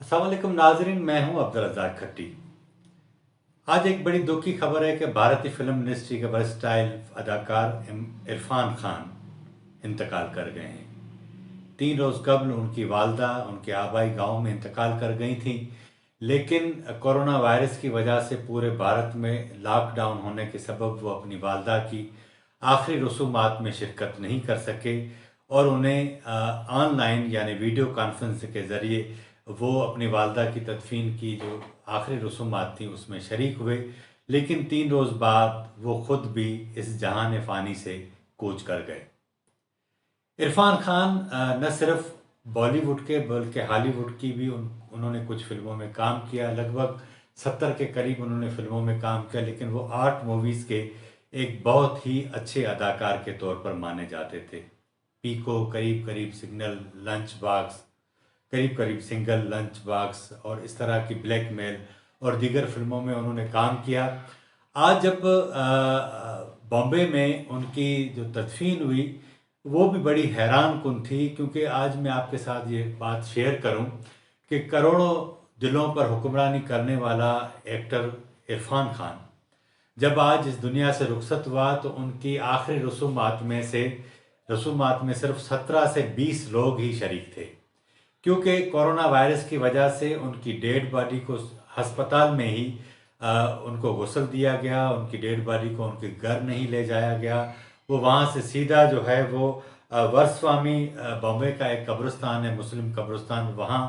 अस्सलाम वालेकुम नाजरीन, मैं हूं अब्दुल रज़ाक खट्टी। आज एक बड़ी दुख की खबर है कि भारतीय फिल्म इंडस्ट्री के वर्सटाइल अदाकार इरफान खान इंतकाल कर गए हैं। 3 रोज़ कबल उनकी वालदा उनके आबाई गांव में इंतकाल कर गई थी, लेकिन कोरोना वायरस की वजह से पूरे भारत में लॉकडाउन होने के सबब वो अपनी वालदा की आखिरी रसूमात में शिरकत नहीं कर सके और उन्हें ऑनलाइन यानी वीडियो कॉन्फ्रेंस के ज़रिए वो अपनी वालदा की तदफीन की जो आखिरी रसूमात थी उसमें शरीक हुए। लेकिन 3 रोज़ बाद वो ख़ुद भी इस जहान फ़ानी से कूच कर गए। इरफान खान न सिर्फ बॉलीवुड के बल्कि हॉलीवुड की भी उन्होंने कुछ फिल्मों में काम किया। लगभग 70 के करीब उन्होंने फिल्मों में काम किया, लेकिन वो 8 मूवीज़ के एक बहुत ही अच्छे अदाकार के तौर पर माने जाते थे। पीको, करीब करीब सिग्नल, लंच बॉक्स, करीब करीब सिंगल, लंच बॉक्स और इस तरह की ब्लैकमेल और दीगर फिल्मों में उन्होंने काम किया। आज जब बॉम्बे में उनकी जो तदफीन हुई वो भी बड़ी हैरान कुन थी, क्योंकि आज मैं आपके साथ ये बात शेयर करूं कि करोड़ों दिलों पर हुक्मरानी करने वाला एक्टर इरफान खान जब आज इस दुनिया से रुखसत हुआ तो उनकी आखिरी रसूमात में सिर्फ 17 से 20 लोग ही शरीक थे, क्योंकि कोरोना वायरस की वजह से उनकी डेड बॉडी को अस्पताल में ही उनको गुस्ल दिया गया। उनकी डेड बॉडी को उनके घर नहीं ले जाया गया। वो वहाँ से सीधा जो है वो वर्सवामी बॉम्बे का एक कब्रिस्तान है, मुस्लिम कब्रिस्तान, वहाँ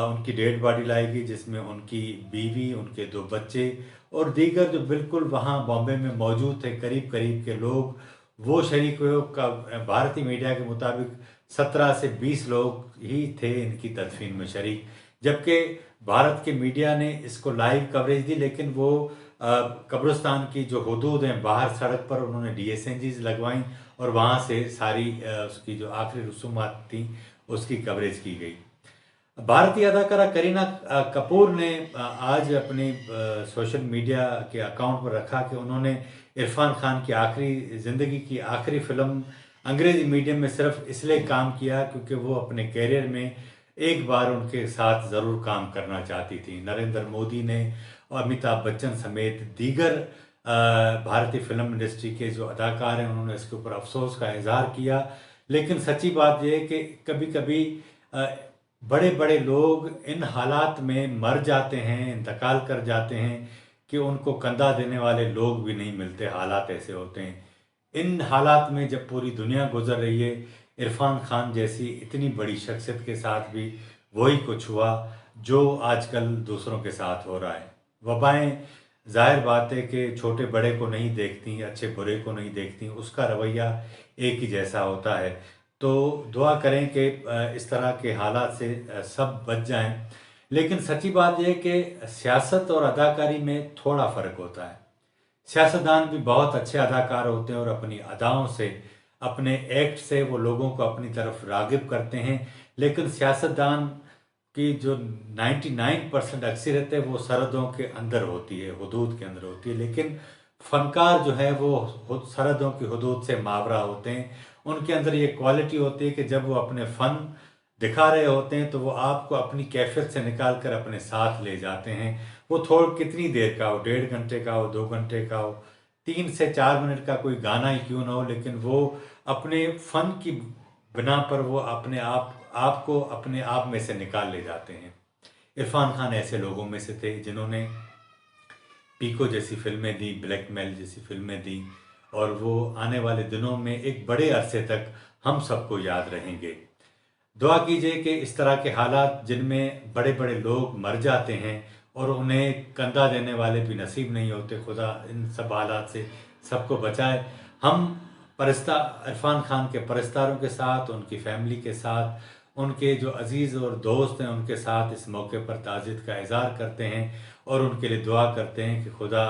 उनकी डेड बॉडी लाई गई, जिसमें उनकी बीवी, उनके 2 बच्चे और दीगर जो बिल्कुल वहाँ बॉम्बे में मौजूद थे करीब करीब के लोग वो शरीक हुए। भारतीय मीडिया के मुताबिक 17 से 20 लोग ही थे इनकी तदफीन में शरीक, जबकि भारत के मीडिया ने इसको लाइव कवरेज दी, लेकिन वो कब्रिस्तान की जो हदूद हैं बाहर सड़क पर उन्होंने DSNGs लगवाईं और वहाँ से सारी उसकी जो आखिरी रसूमात थी उसकी कवरेज की गई। भारतीय अदाकारा करीना कपूर ने आज अपनी सोशल मीडिया के अकाउंट पर रखा कि उन्होंने इरफान खान की आखिरी ज़िंदगी की आखिरी फ़िल्म अंग्रेज़ी मीडियम में सिर्फ इसलिए काम किया क्योंकि वो अपने कैरियर में एक बार उनके साथ ज़रूर काम करना चाहती थी। नरेंद्र मोदी ने और अमिताभ बच्चन समेत दीगर भारतीय फिल्म इंडस्ट्री के जो अदाकार हैं उन्होंने इसके ऊपर अफसोस का इजहार किया। लेकिन सच्ची बात यह है कि कभी कभी बड़े बड़े लोग इन हालात में मर जाते हैं, इंतकाल कर जाते हैं कि उनको कंधा देने वाले लोग भी नहीं मिलते। हालात ऐसे होते हैं। इन हालात में जब पूरी दुनिया गुजर रही है, इरफान खान जैसी इतनी बड़ी शख्सियत के साथ भी वही कुछ हुआ जो आजकल दूसरों के साथ हो रहा है। वबाएं जाहिर बात है कि छोटे बड़े को नहीं देखती, अच्छे बुरे को नहीं देखती, उसका रवैया एक ही जैसा होता है। तो दुआ करें कि इस तरह के हालात से सब बच जाएं। लेकिन सच्ची बात यह है कि सियासत और अदाकारी में थोड़ा फ़र्क होता है। सियासतदान भी बहुत अच्छे अदाकार होते हैं और अपनी अदाओं से, अपने एक्ट से वो लोगों को अपनी तरफ राग़िब करते हैं। लेकिन सियासतदान की जो 99% अक्सरियत है वो सरहदों के अंदर होती है, हदूद के अंदर होती है। लेकिन फ़नकार जो है वो सरहदों की हदूद से मावरा होते हैं। उनके अंदर ये क्वालिटी होती है कि जब वो अपने फ़न दिखा रहे होते हैं तो वो आपको अपनी कैफियत से निकाल कर अपने साथ ले जाते हैं। वो कितनी देर का हो, 1.5 घंटे का हो, 2 घंटे का हो, 3 से 4 मिनट का कोई गाना ही क्यों ना हो, लेकिन वो अपने फ़न की बिना पर वो अपने आपको अपने आप में से निकाल ले जाते हैं। इरफान खान ऐसे लोगों में से थे जिन्होंने पीको जैसी फिल्में दी, ब्लैकमेल जैसी फिल्में दी, और वो आने वाले दिनों में एक बड़े अरसे तक हम सबको याद रहेंगे। दुआ कीजिए कि इस तरह के हालात जिनमें बड़े बड़े लोग मर जाते हैं और उन्हें कंधा देने वाले भी नसीब नहीं होते, खुदा इन सब हालात से सबको बचाए। हम इरफान खान के परस्तारों के साथ, उनकी फैमिली के साथ, उनके जो अजीज़ और दोस्त हैं उनके साथ इस मौके पर ताज़ियत का इज़हार करते हैं और उनके लिए दुआ करते हैं कि खुदा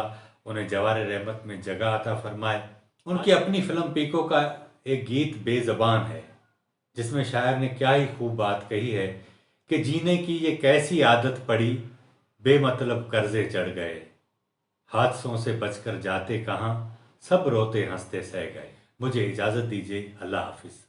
उन्हें जवार रहमत में जगह अता फरमाए। उनकी अपनी फ़िल्म पीको का एक गीत बेज़बान है जिसमें शायर ने क्या ही खूब बात कही है कि जीने की ये कैसी आदत पड़ी, बेमतलब कर्जे चढ़ गए, हादसों से बचकर जाते कहाँ, सब रोते हंसते सह गए। मुझे इजाज़त दीजिए। अल्लाह हाफिज़।